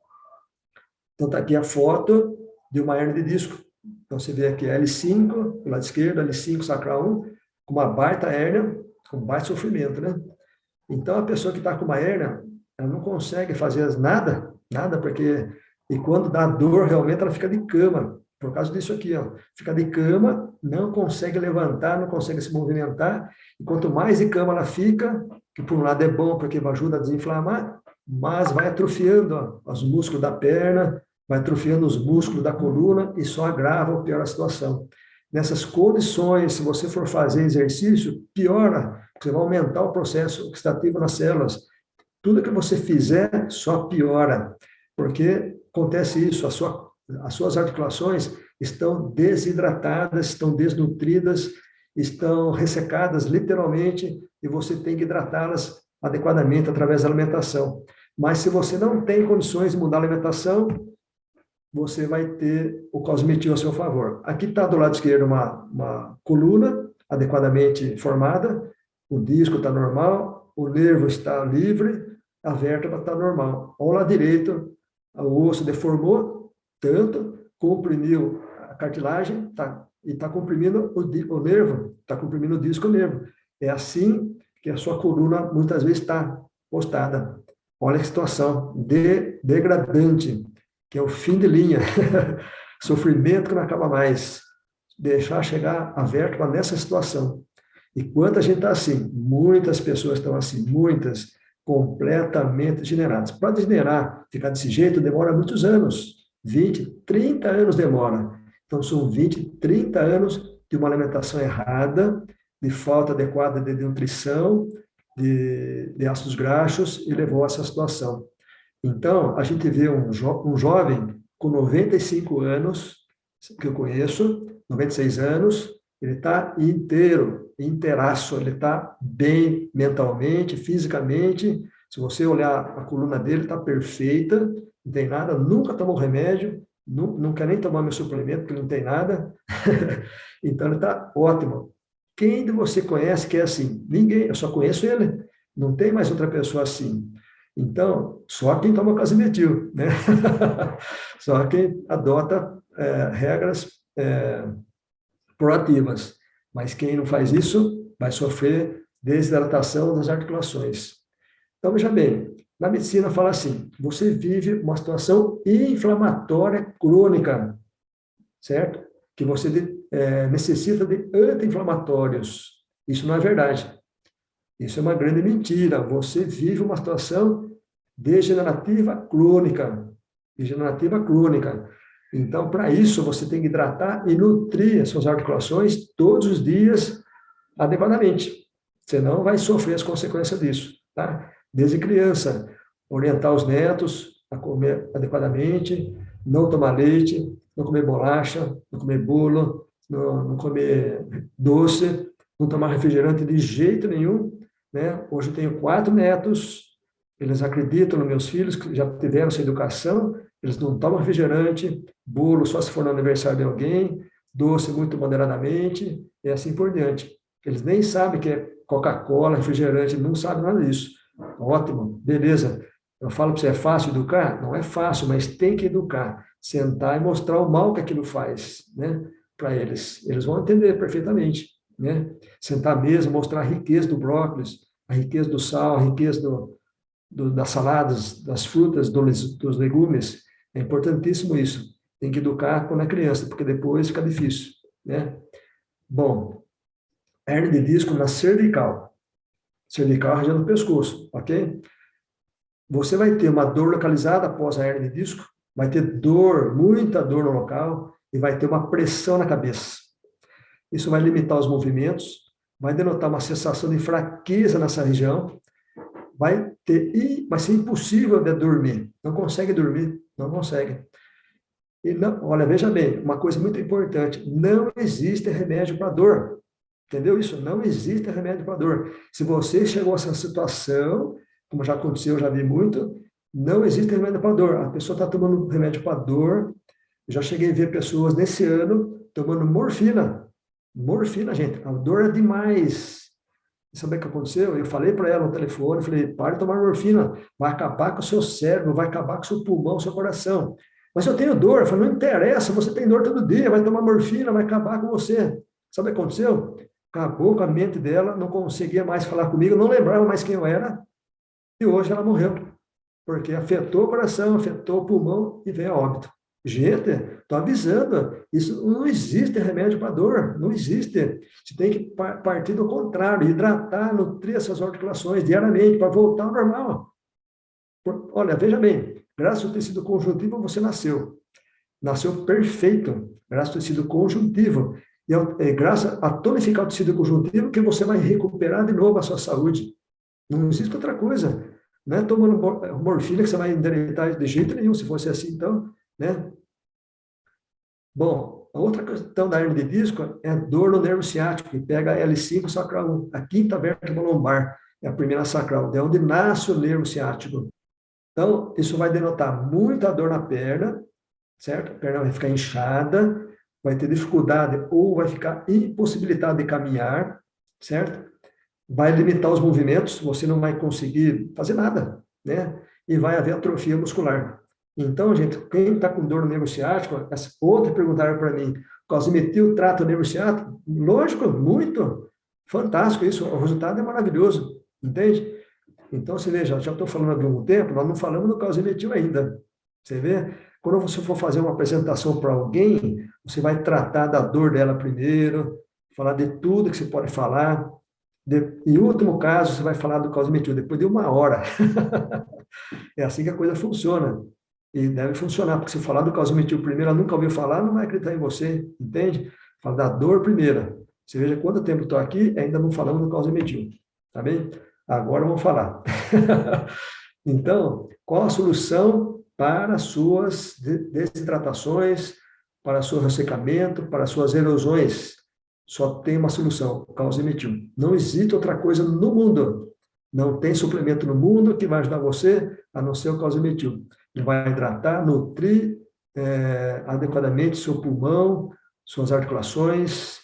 Então, está aqui a foto de uma hernia de disco. Então, você vê aqui L5, do lado esquerdo, L5 sacral 1, com uma baita hérnia, com baita sofrimento, né? Então, a pessoa que está com uma hérnia, ela não consegue fazer nada, porque... E quando dá dor, realmente, ela fica de cama, por causa disso aqui, ó. Fica de cama, não consegue levantar, não consegue se movimentar, e quanto mais de cama ela fica, que por um lado é bom, porque ajuda a desinflamar, mas vai atrofiando, ó, os músculos da perna, vai atrofiando os músculos da coluna, e só agrava ou piora a situação. Nessas condições, se você for fazer exercício, piora, você vai aumentar o processo oxidativo nas células. Tudo que você fizer, só piora, porque acontece isso, as suas articulações estão desidratadas, estão desnutridas, estão ressecadas literalmente, e você tem que hidratá-las adequadamente através da alimentação. Mas se você não tem condições de mudar a alimentação, você vai ter o cosmetil a seu favor. Aqui está do lado esquerdo uma coluna adequadamente formada, o disco está normal, o nervo está livre, a vértebra está normal. Ao lado direito, o osso deformou tanto, comprimiu a cartilagem, e está comprimindo o nervo, está comprimindo o disco e o nervo. É assim que a sua coluna muitas vezes está postada. Olha que situação degradante, que é o fim de linha, sofrimento que não acaba mais, deixar chegar a vértebra nessa situação. E quanta gente está assim? Muitas pessoas estão assim, muitas, completamente degeneradas. Para degenerar, ficar desse jeito, demora muitos anos, 20, 30 anos demora. Então, são 20, 30 anos de uma alimentação errada, de falta adequada de nutrição, de ácidos graxos, e levou a essa situação. Então, a gente vê um jovem com 95 anos, que eu conheço, 96 anos, ele está inteiraço, ele está bem mentalmente, fisicamente. Se você olhar a coluna dele, está perfeita, não tem nada, nunca tomou remédio, não quer nem tomar meu suplemento, porque não tem nada. Então, ele está ótimo. Quem de você conhece que é assim? Ninguém, eu só conheço ele. Não tem mais outra pessoa assim. Então, só quem toma cosimetil, né? Só quem adota regras proativas. Mas quem não faz isso vai sofrer desidratação das articulações. Então, veja bem, na medicina fala assim, você vive uma situação inflamatória crônica, certo? Que você necessita de anti-inflamatórios. Isso não é verdade. Isso é uma grande mentira. Você vive uma situação degenerativa crônica. Degenerativa crônica. Então, para isso, você tem que hidratar e nutrir as suas articulações todos os dias adequadamente. Senão, vai sofrer as consequências disso. Tá? Desde criança, orientar os netos a comer adequadamente, não tomar leite, não comer bolacha, não comer bolo, não comer doce, não tomar refrigerante de jeito nenhum, né? Hoje eu tenho 4 netos, eles acreditam nos meus filhos, que já tiveram essa educação, eles não tomam refrigerante, bolo só se for no aniversário de alguém, doce muito moderadamente, e assim por diante. Eles nem sabem que é Coca-Cola, refrigerante, não sabem nada disso. Ótimo, beleza. Eu falo para você, é fácil educar? Não é fácil, mas tem que educar. Sentar e mostrar o mal que aquilo faz, né, para eles. Eles vão entender perfeitamente, né? Sentar mesmo, mostrar a riqueza do brócolis, a riqueza do sal, a riqueza das saladas, das frutas, dos legumes. É importantíssimo isso. Tem que educar quando é criança, porque depois fica difícil, né? Bom, hernia de disco na cervical. Cervical, é a região do pescoço, ok? Você vai ter uma dor localizada após a hernia de disco, vai ter dor, muita dor no local, e vai ter uma pressão na cabeça. Isso vai limitar os movimentos, vai denotar uma sensação de fraqueza nessa região, vai ser impossível de dormir. Não consegue dormir, não consegue. E não, olha, veja bem, uma coisa muito importante, não existe remédio para dor. Entendeu isso? Não existe remédio para dor. Se você chegou a essa situação, como já aconteceu, eu já vi muito, não existe remédio para dor. A pessoa está tomando remédio para dor. Eu já cheguei a ver pessoas nesse ano tomando morfina. Morfina, gente, a dor é demais. E sabe o que aconteceu? Eu falei para ela no telefone, falei, pare de tomar morfina, vai acabar com o seu cérebro, vai acabar com o seu pulmão, o seu coração. Mas eu tenho dor. Eu falei, não interessa, você tem dor todo dia, vai tomar morfina, vai acabar com você. Sabe o que aconteceu? Acabou com a mente dela, não conseguia mais falar comigo, não lembrava mais quem eu era, e hoje ela morreu, porque afetou o coração, afetou o pulmão e veio a óbito. Gente, estou avisando, isso não existe remédio para dor, não existe. Você tem que partir do contrário, hidratar, nutrir essas articulações diariamente para voltar ao normal. Olha, veja bem, graças ao tecido conjuntivo você nasceu. Nasceu perfeito, graças ao tecido conjuntivo. E é graças a tonificar o tecido conjuntivo que você vai recuperar de novo a sua saúde. Não existe outra coisa. Não é tomando morfina que você vai endireitar de jeito nenhum, se fosse assim, então, né? Bom, a outra questão da hernia de disco é dor no nervo ciático, que pega a L5 sacral 1, a quinta vértebra lombar, é a primeira sacral, é onde nasce o nervo ciático. Então, isso vai denotar muita dor na perna, certo? A perna vai ficar inchada, vai ter dificuldade ou vai ficar impossibilitado de caminhar, certo? Vai limitar os movimentos, você não vai conseguir fazer nada, né? E vai haver atrofia muscular. Então, gente, quem está com dor no nervo ciático, outra perguntaram para mim, cosimetil trata o nervo ciático? Lógico, muito, fantástico isso, o resultado é maravilhoso, entende? Então, você veja, já estou falando há algum tempo, nós não falamos do cosimetil ainda, você vê? Quando você for fazer uma apresentação para alguém, você vai tratar da dor dela primeiro, falar de tudo que você pode falar. Em último caso, você vai falar do cosimetil, depois de 1 hora. É assim que a coisa funciona. E deve funcionar, porque se falar do cosimetil primeiro, ela nunca ouviu falar, não vai acreditar em você, entende? Fala da dor primeiro. Você veja quanto tempo estou aqui, ainda não falamos do cosimetil. Tá bem? Agora vamos falar. Então, qual a solução para as suas desidratações, para o seu ressecamento, para as suas erosões? Só tem uma solução, causimetil. Não existe outra coisa no mundo. Não tem suplemento no mundo que vai ajudar você a não ser o causimetil. Ele vai hidratar, nutrir adequadamente seu pulmão, suas articulações,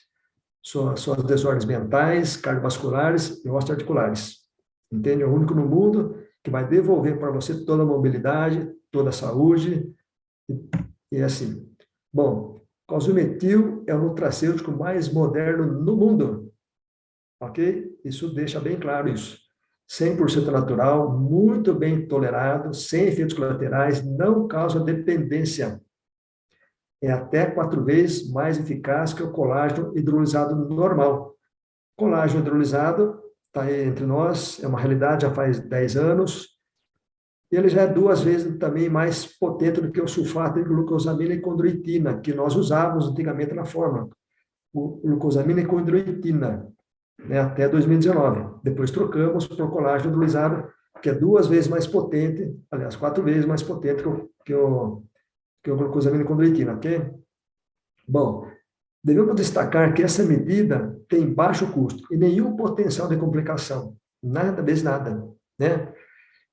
suas desordens mentais, cardiovasculares e osteoarticulares. Entende? É o único no mundo que vai devolver para você toda a mobilidade, toda a saúde, e assim. Bom, cosimetil é o nutracêutico mais moderno no mundo, ok? Isso deixa bem claro isso. 100% natural, muito bem tolerado, sem efeitos colaterais, não causa dependência. É até 4 vezes mais eficaz que o colágeno hidrolisado normal. Colágeno hidrolisado está aí entre nós, é uma realidade já faz 10 anos, e ele já é 2 vezes também mais potente do que o sulfato de glucosamina e condroitina, que nós usávamos antigamente na fórmula. O glucosamina e condroitina, né, até 2019. Depois trocamos para o colágeno hidrolisado, que é 2 vezes mais potente, aliás, 4 vezes mais potente que o glucosamina e condroitina, ok? Bom, Devemos destacar que essa medida tem baixo custo e nenhum potencial de complicação. Nada, vezes nada, né?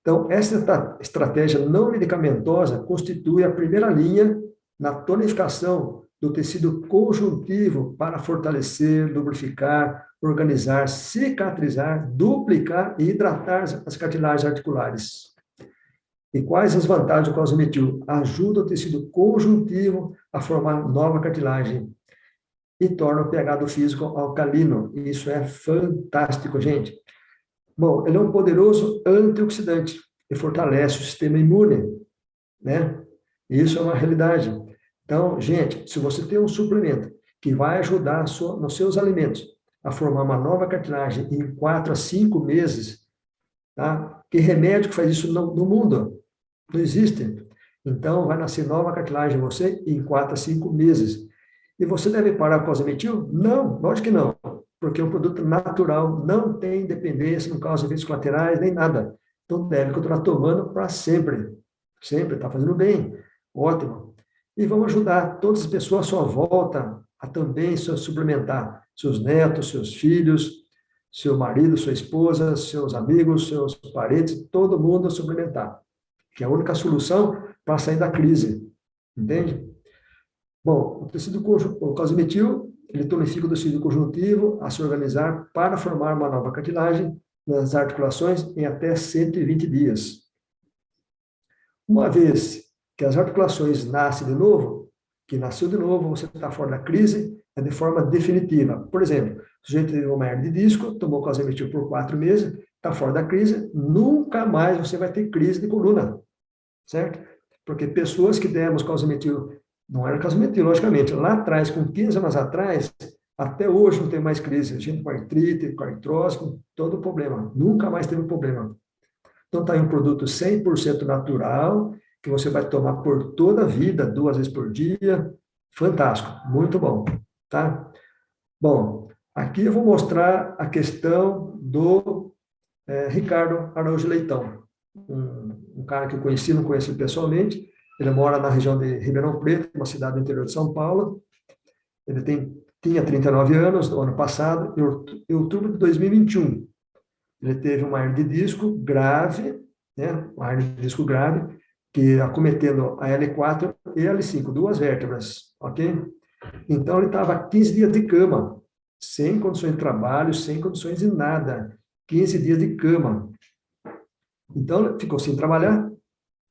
Então, essa estratégia não medicamentosa constitui a primeira linha na tonificação do tecido conjuntivo para fortalecer, lubrificar, organizar, cicatrizar, duplicar e hidratar as cartilagens articulares. E quais as vantagens do cosimetil? Ajuda o tecido conjuntivo a formar nova cartilagem e torna o pH do físico alcalino. Isso é fantástico, gente. Bom, ele é um poderoso antioxidante e fortalece o sistema imune, né? Isso é uma realidade. Então, gente, se você tem um suplemento que vai ajudar nos seus alimentos a formar uma nova cartilagem em 4 a 5 meses, tá? Que remédio que faz isso no mundo? Não existe. Então, vai nascer nova cartilagem em você em 4 a 5 meses. E você deve parar com o cosimetil? Não, lógico que não, porque é um produto natural, não tem dependência, não causa efeitos colaterais, nem nada. Então, deve continuar tomando para sempre. Sempre, está fazendo bem. Ótimo. E vamos ajudar todas as pessoas à sua volta a também se suplementar. Seus netos, seus filhos, seu marido, sua esposa, seus amigos, seus parentes, todo mundo a suplementar. Que é a única solução para sair da crise. Entende? Bom, o cosimetil, ele tonifica o tecido conjuntivo a se organizar para formar uma nova cartilagem nas articulações em até 120 dias. Uma vez que as articulações nascem de novo, que nasceu de novo, você está fora da crise, é de forma definitiva. Por exemplo, o sujeito teve uma hernia de disco, tomou cosimetil por 4 meses, está fora da crise, nunca mais você vai ter crise de coluna, certo? Porque pessoas que demos cosimetil, não era cosimetil, logicamente, lá atrás, com 15 anos atrás, até hoje não tem mais crise, gente com artrite, com artrose, com todo problema, nunca mais teve problema. Então, está aí um produto 100% natural, que você vai tomar por toda a vida, 2 vezes por dia. Fantástico, muito bom, tá? Bom, aqui eu vou mostrar a questão do Ricardo Araújo Leitão, um cara que eu conheci, não conheci pessoalmente. Ele mora na região de Ribeirão Preto, uma cidade do interior de São Paulo. Ele tinha 39 anos, no ano passado, em outubro de 2021. Ele teve uma hernia de disco grave, né? Uma hernia de disco grave, que acometendo a L4 e a L5, 2 vértebras, ok? Então, ele estava 15 dias de cama, sem condições de trabalho, sem condições de nada. 15 dias de cama. Então, ele ficou sem trabalhar,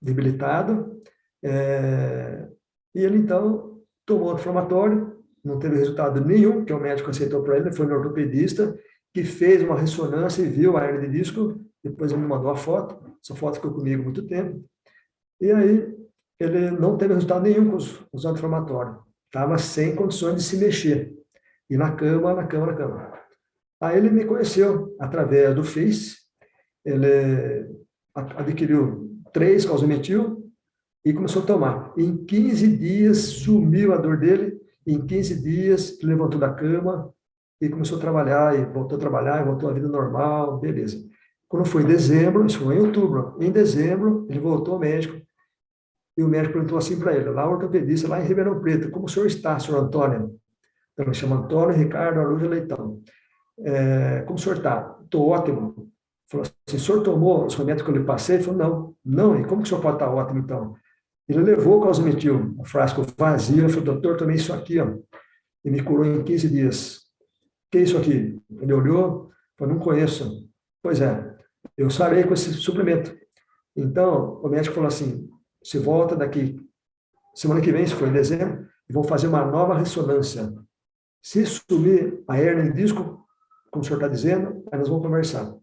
debilitado, e ele, então, tomou anti-inflamatório, não teve resultado nenhum, que o médico aceitou para ele, foi no ortopedista, que fez uma ressonância e viu a hernia de disco, depois ele me mandou a foto, essa foto ficou comigo muito tempo, e aí ele não teve resultado nenhum com os anti-inflamatórios, estava sem condições de se mexer, e na cama. Aí ele me conheceu através do Face, ele adquiriu 3 cosimetil e começou a tomar. Em 15 dias sumiu a dor dele, em 15 dias levantou da cama e começou a trabalhar, e voltou a trabalhar, e voltou à vida normal, beleza. Quando foi em dezembro, isso foi em outubro, em dezembro ele voltou ao médico, e o médico perguntou assim para ele, lá o ortopedista, lá em Ribeirão Preto, como o senhor está, senhor Antônio? Então, ele chama Antônio Ricardo Araújo Leitão. Como o senhor está? Estou ótimo. Falou assim, o senhor tomou os remédios que eu lhe passei? Ele falou, não. E como que o senhor pode estar ótimo, então? Ele levou o cosimetil, um frasco vazio, ele falou, doutor, tomei isso aqui, ó, e me curou em 15 dias. O que é isso aqui? Ele olhou, falou, não conheço. Pois é, eu sarei com esse suplemento. Então, o médico falou assim, você volta daqui, semana que vem, se for em dezembro, e vão fazer uma nova ressonância. Se sumir a hernia de disco, como o senhor está dizendo, aí nós vamos conversar.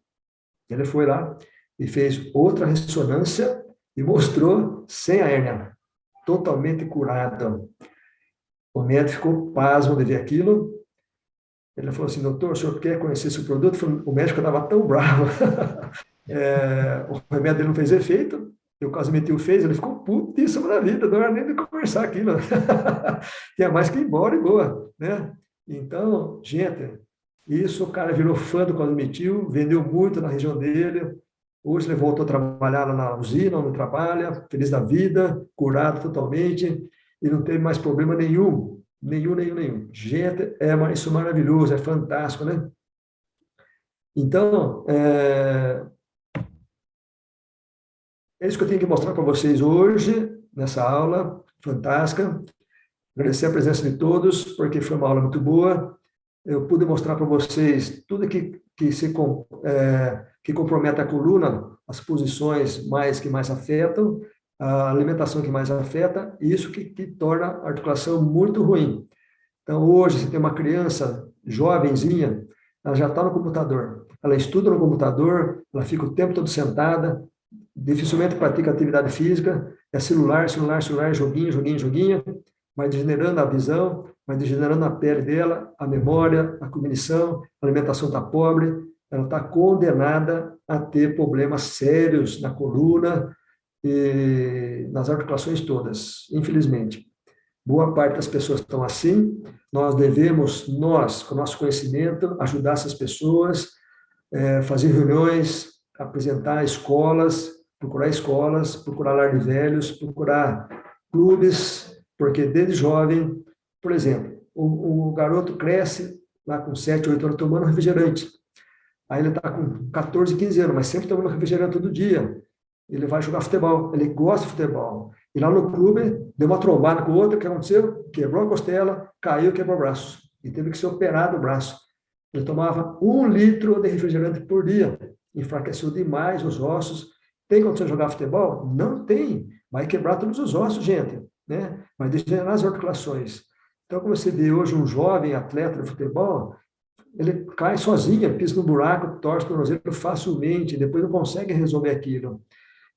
Ele foi lá e fez outra ressonância e mostrou sem a hérnia, totalmente curado. O médico ficou pasmo de ver aquilo. Ele falou assim, doutor, o senhor quer conhecer esse produto? O médico estava tão bravo. O remédio dele não fez efeito, e o cosimetil fez, ele ficou putíssimo na vida, não era nem de conversar aquilo. Tinha mais que ir embora e boa, né? Então, gente, isso, o cara virou fã do cosimetil, vendeu muito na região dele. Hoje ele voltou a trabalhar lá na usina, onde trabalha, feliz da vida, curado totalmente, e não teve mais problema nenhum, Nenhum. Gente, isso é maravilhoso, é fantástico, né? Então, é isso que eu tenho que mostrar para vocês hoje, nessa aula fantástica. Agradecer a presença de todos, porque foi uma aula muito boa. Eu pude mostrar para vocês tudo que compromete a coluna, as posições que mais afetam, a alimentação que mais afeta, e isso que torna a articulação muito ruim. Então, hoje, se tem uma criança jovenzinha, ela já está no computador, ela estuda no computador, ela fica o tempo todo sentada, dificilmente pratica atividade física, é celular, joguinho, vai degenerando a visão, vai degenerando a pele dela, a memória, a cognição, a alimentação está pobre, ela está condenada a ter problemas sérios na coluna e nas articulações todas, infelizmente. Boa parte das pessoas estão assim, nós devemos, com o nosso conhecimento, ajudar essas pessoas, fazer reuniões, apresentar escolas, procurar lar de velhos, procurar clubes, porque desde jovem, por exemplo, o garoto cresce lá com 7, 8 anos tomando refrigerante. Aí ele está com 14, 15 anos, mas sempre tomando refrigerante todo dia. Ele vai jogar futebol, ele gosta de futebol. E lá no clube, deu uma trombada com o outro, o que aconteceu? Quebrou a costela, caiu, quebrou o braço. E teve que ser operado o braço. Ele tomava 1 litro de refrigerante por dia. Enfraqueceu demais os ossos. Tem condição de jogar futebol? Não tem. Vai quebrar todos os ossos, gente. Né? Vai degenerar as articulações. Então, como você vê hoje um jovem atleta de futebol, ele cai sozinho, pisa no buraco, torce o tornozelo facilmente, depois não consegue resolver aquilo.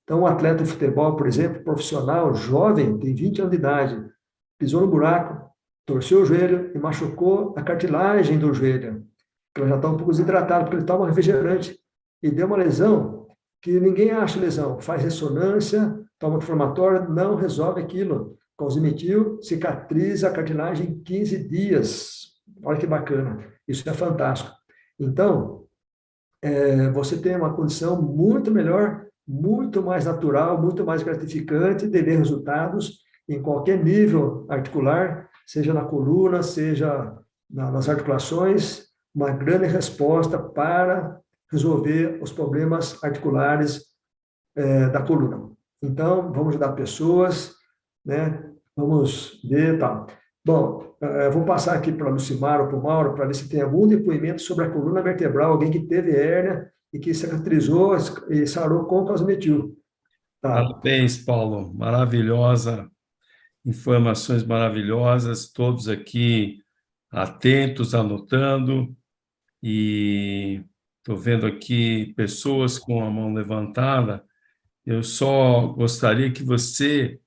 Então, um atleta de futebol, por exemplo, profissional, jovem, tem 20 anos de idade, pisou no buraco, torceu o joelho e machucou a cartilagem do joelho. Ela já está um pouco desidratada, porque ele toma refrigerante. E deu uma lesão que ninguém acha lesão. Faz ressonância, toma inflamatório, não resolve aquilo. Causimetil, cicatriza a cartilagem em 15 dias. Olha que bacana. Isso é fantástico. Então, você tem uma condição muito melhor, muito mais natural, muito mais gratificante de ver resultados em qualquer nível articular, seja na coluna, seja nas articulações, uma grande resposta para resolver os problemas articulares da coluna. Então, vamos ajudar pessoas, né? Vamos ver, tá. Bom, vou passar aqui para o Lucimar ou para o Mauro, para ver se tem algum depoimento sobre a coluna vertebral, alguém que teve hérnia e que cicatrizou e sarou com causametil. Tá. Parabéns, Paulo. Maravilhosa, informações maravilhosas, todos aqui atentos, anotando, e estou vendo aqui pessoas com a mão levantada. Eu só gostaria que você,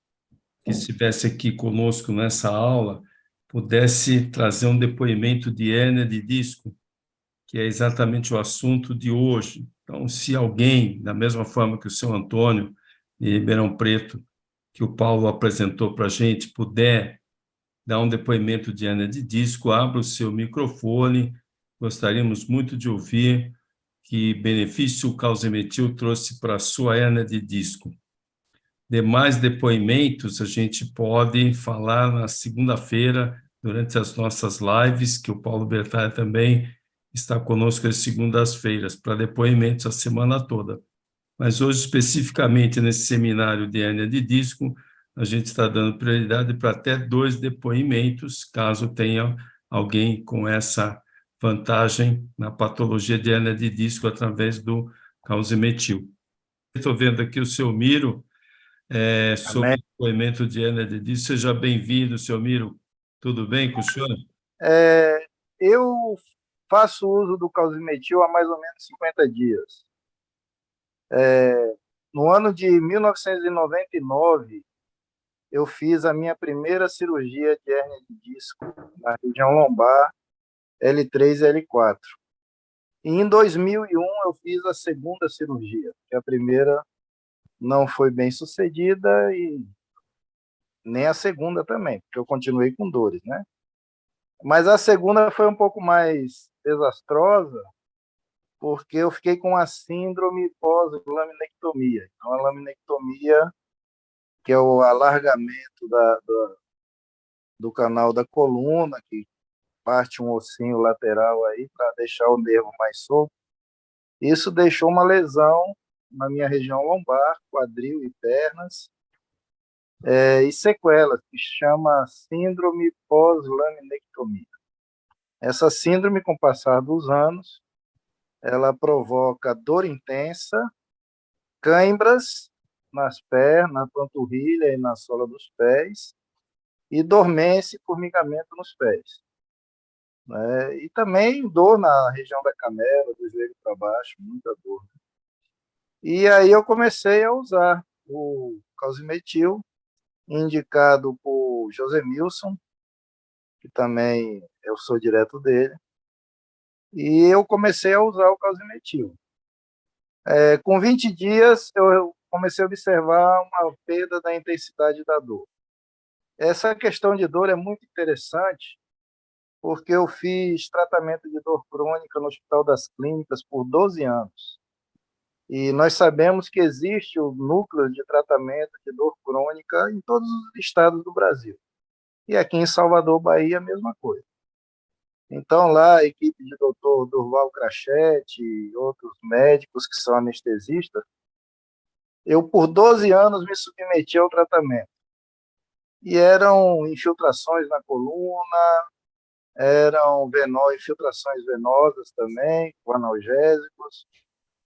que estivesse aqui conosco nessa aula, pudesse trazer um depoimento de hérnia de disco, que é exatamente o assunto de hoje. Então, se alguém, da mesma forma que o seu Antônio, de Ribeirão Preto, que o Paulo apresentou para a gente, puder dar um depoimento de hérnia de disco, abra o seu microfone, gostaríamos muito de ouvir que benefício o causametil trouxe para a sua hérnia de disco. Demais depoimentos a gente pode falar na segunda-feira, durante as nossas lives, que o Paulo Bertaglia também está conosco às segundas-feiras, para depoimentos a semana toda. Mas hoje, especificamente nesse seminário de hérnia de disco, a gente está dando prioridade para até 2 depoimentos, caso tenha alguém com essa vantagem na patologia de hérnia de disco através do causametil. Estou vendo aqui o seu Miro, sobre o depoimento de hérnia de disco. Seja bem-vindo, seu Miro. Tudo bem com o senhor? Eu faço uso do causametil há mais ou menos 50 dias. No ano de 1999, eu fiz a minha primeira cirurgia de hérnia de disco na região lombar, L3 e L4. E em 2001 eu fiz a segunda cirurgia, que a primeira não foi bem sucedida e nem a segunda também, porque eu continuei com dores, né? Mas a segunda foi um pouco mais desastrosa, porque eu fiquei com a síndrome pós-laminectomia. Então, a laminectomia, que é o alargamento do canal da coluna, que parte um ossinho lateral aí para deixar o nervo mais solto. Isso deixou uma lesão na minha região lombar, quadril e pernas, e sequelas, que chama síndrome pós-laminectomia. Essa síndrome, com o passar dos anos, ela provoca dor intensa, cãibras nas pernas, na panturrilha e na sola dos pés, e dormência e formigamento nos pés. Né? E também dor na região da canela, do joelho para baixo, muita dor. E aí eu comecei a usar o calcimetil, indicado por José Milson, que também eu sou direto dele, e eu comecei a usar o calcimetil. Com 20 dias, eu comecei a observar uma perda da intensidade da dor. Essa questão de dor é muito interessante, porque eu fiz tratamento de dor crônica no Hospital das Clínicas por 12 anos. E nós sabemos que existe o núcleo de tratamento de dor crônica em todos os estados do Brasil. E aqui em Salvador, Bahia, a mesma coisa. Então, lá, a equipe de Dr. Durval Crachete e outros médicos que são anestesistas, eu, por 12 anos, me submeti ao tratamento. E eram infiltrações na coluna, eram infiltrações venosas também, com analgésicos,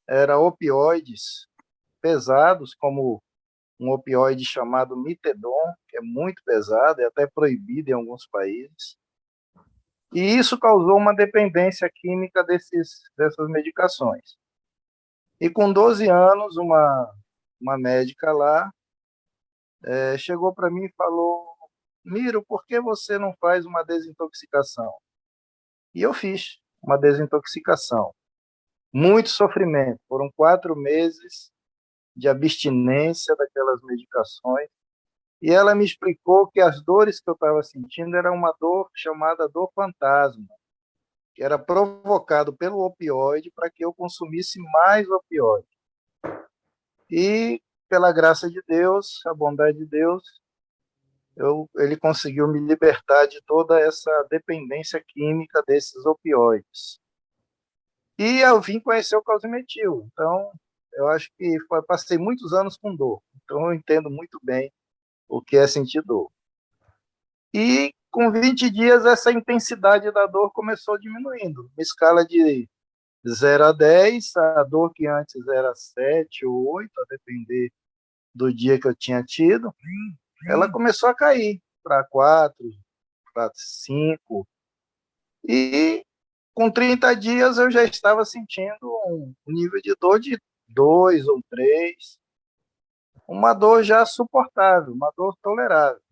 eram opioides pesados, como um opioide chamado Mitedon, que é muito pesado, é até proibido em alguns países. E isso causou uma dependência química dessas medicações. E com 12 anos, uma médica lá chegou para mim e falou: Miro, por que você não faz uma desintoxicação? E eu fiz uma desintoxicação. Muito sofrimento. Foram 4 meses de abstinência daquelas medicações. E ela me explicou que as dores que eu estava sentindo era uma dor chamada dor fantasma, que era provocado pelo opioide para que eu consumisse mais opioide. E, pela graça de Deus, a bondade de Deus, ele conseguiu me libertar de toda essa dependência química desses opioides. E eu vim conhecer o calcimetil. Então, eu acho que passei muitos anos com dor. Então, eu entendo muito bem o que é sentir dor. E com 20 dias, essa intensidade da dor começou diminuindo. Uma escala de 0 a 10, a dor que antes era 7 ou 8, a depender do dia que eu tinha tido, ela começou a cair para 4, para 5. E com 30 dias eu já estava sentindo um nível de dor de 2 ou 3, uma dor já suportável, uma dor tolerável.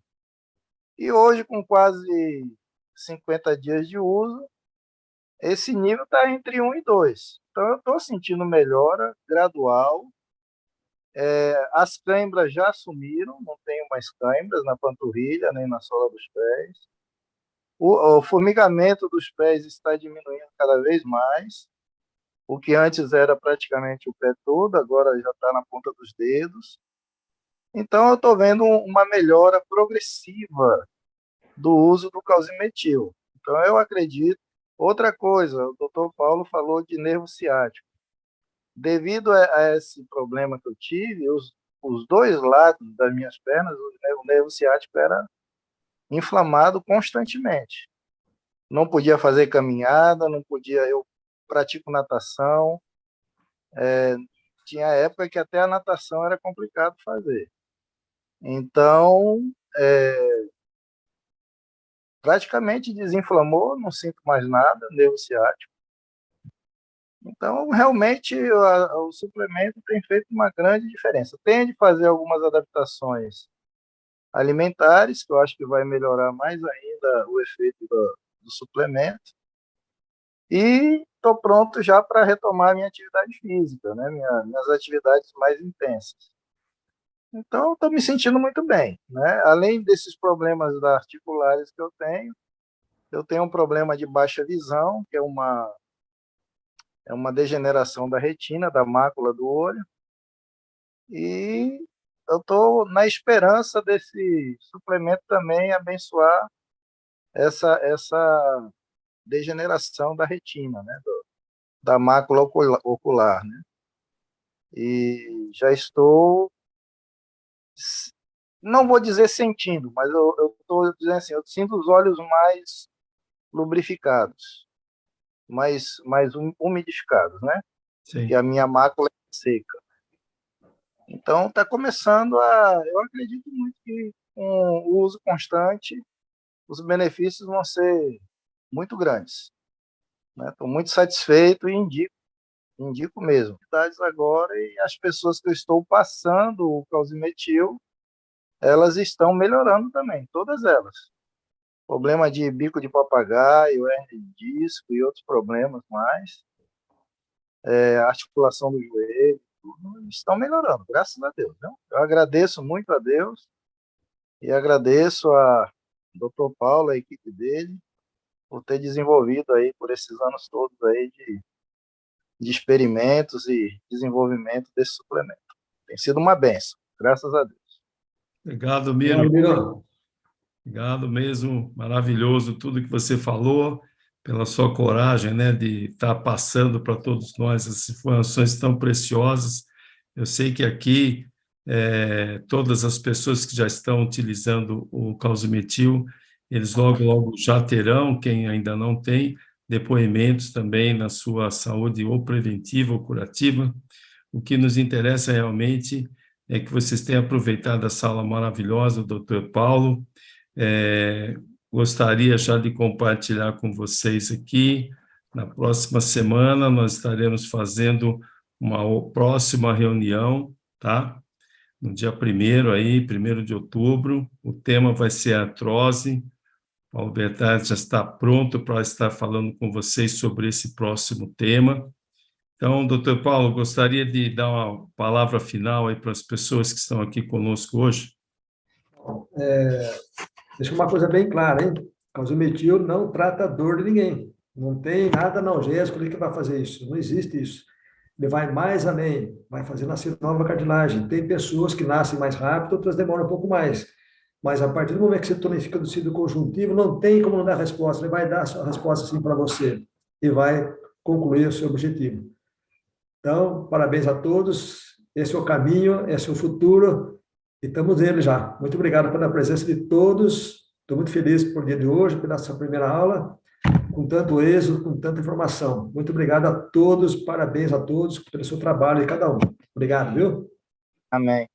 E hoje, com quase 50 dias de uso, esse nível está entre 1 e 2. Então, eu estou sentindo melhora gradual. As câimbras já sumiram, não tenho mais câimbras na panturrilha, nem na sola dos pés. O formigamento dos pés está diminuindo cada vez mais. O que antes era praticamente o pé todo, agora já está na ponta dos dedos. Então, eu estou vendo uma melhora progressiva do uso do calcimetil. Então, eu acredito. Outra coisa, o doutor Paulo falou de nervo ciático. Devido a esse problema que eu tive, os 2 lados das minhas pernas, o nervo ciático era inflamado constantemente. Não podia fazer caminhada, não podia. Eu pratico natação. Tinha época que até a natação era complicado fazer. Então, praticamente desinflamou, não sinto mais nada, nervo ciático. Então, realmente, o suplemento tem feito uma grande diferença. Tem de fazer algumas adaptações alimentares, que eu acho que vai melhorar mais ainda o efeito do suplemento. E estou pronto já para retomar minha atividade física, né? Minhas atividades mais intensas. Então, estou me sentindo muito bem, né? Além desses problemas articulares que eu tenho um problema de baixa visão, que é uma degeneração da retina, da mácula do olho, e eu estou na esperança desse suplemento também abençoar essa degeneração da retina, né? Da mácula ocular, né? E já estou, não vou dizer sentindo, mas eu estou dizendo assim, eu sinto os olhos mais lubrificados, mais umidificados, né? Sim. Que a minha mácula é seca. Então, está começando eu acredito muito que com o uso constante, os benefícios vão ser muito grandes. Estou muito satisfeito e indico mesmo. Agora, e as pessoas que eu estou passando o calcimetil, elas estão melhorando também, todas elas. Problema de bico de papagaio, hernia de disco e outros problemas mais, articulação do joelho, tudo, estão melhorando, graças a Deus. Né? Eu agradeço muito a Deus e agradeço a Dr. Paulo, a equipe dele, por ter desenvolvido aí por esses anos todos aí de experimentos e desenvolvimento desse suplemento. Tem sido uma benção, graças a Deus. Obrigado, Miro. Obrigado mesmo, maravilhoso tudo que você falou, pela sua coragem, né, de estar passando para todos nós essas informações tão preciosas. Eu sei que aqui todas as pessoas que já estão utilizando o calcimetil, eles logo já terão, quem ainda não tem, depoimentos também na sua saúde ou preventiva ou curativa. O que nos interessa realmente é que vocês tenham aproveitado a sala maravilhosa do Dr. Paulo. Gostaria já de compartilhar com vocês aqui. Na próxima semana, nós estaremos fazendo uma próxima reunião, tá? No dia 1º de outubro. O tema vai ser artrose. Paulo Bertazzi já está pronto para estar falando com vocês sobre esse próximo tema. Então, doutor Paulo, gostaria de dar uma palavra final aí para as pessoas que estão aqui conosco hoje. Deixa uma coisa bem clara, hein? Calcimetil não trata a dor de ninguém. Não tem nada analgésico ali que vai fazer isso. Não existe isso. Ele vai mais além, vai fazer nascer nova cartilagem. Tem pessoas que nascem mais rápido, outras demoram um pouco mais. Mas a partir do momento que você tonifica o tecido conjuntivo, não tem como não dar resposta. Ele vai dar a sua resposta assim para você e vai concluir o seu objetivo. Então, parabéns a todos. Esse é o caminho, esse é o futuro. E estamos nele já. Muito obrigado pela presença de todos. Estou muito feliz por dia de hoje, pela sua primeira aula, com tanto êxito, com tanta informação. Muito obrigado a todos, parabéns a todos pelo seu trabalho e cada um. Obrigado, viu? Amém.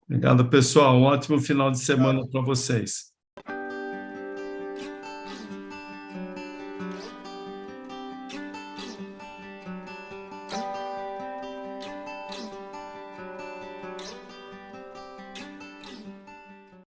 Obrigado, pessoal. Um ótimo final de semana para vocês.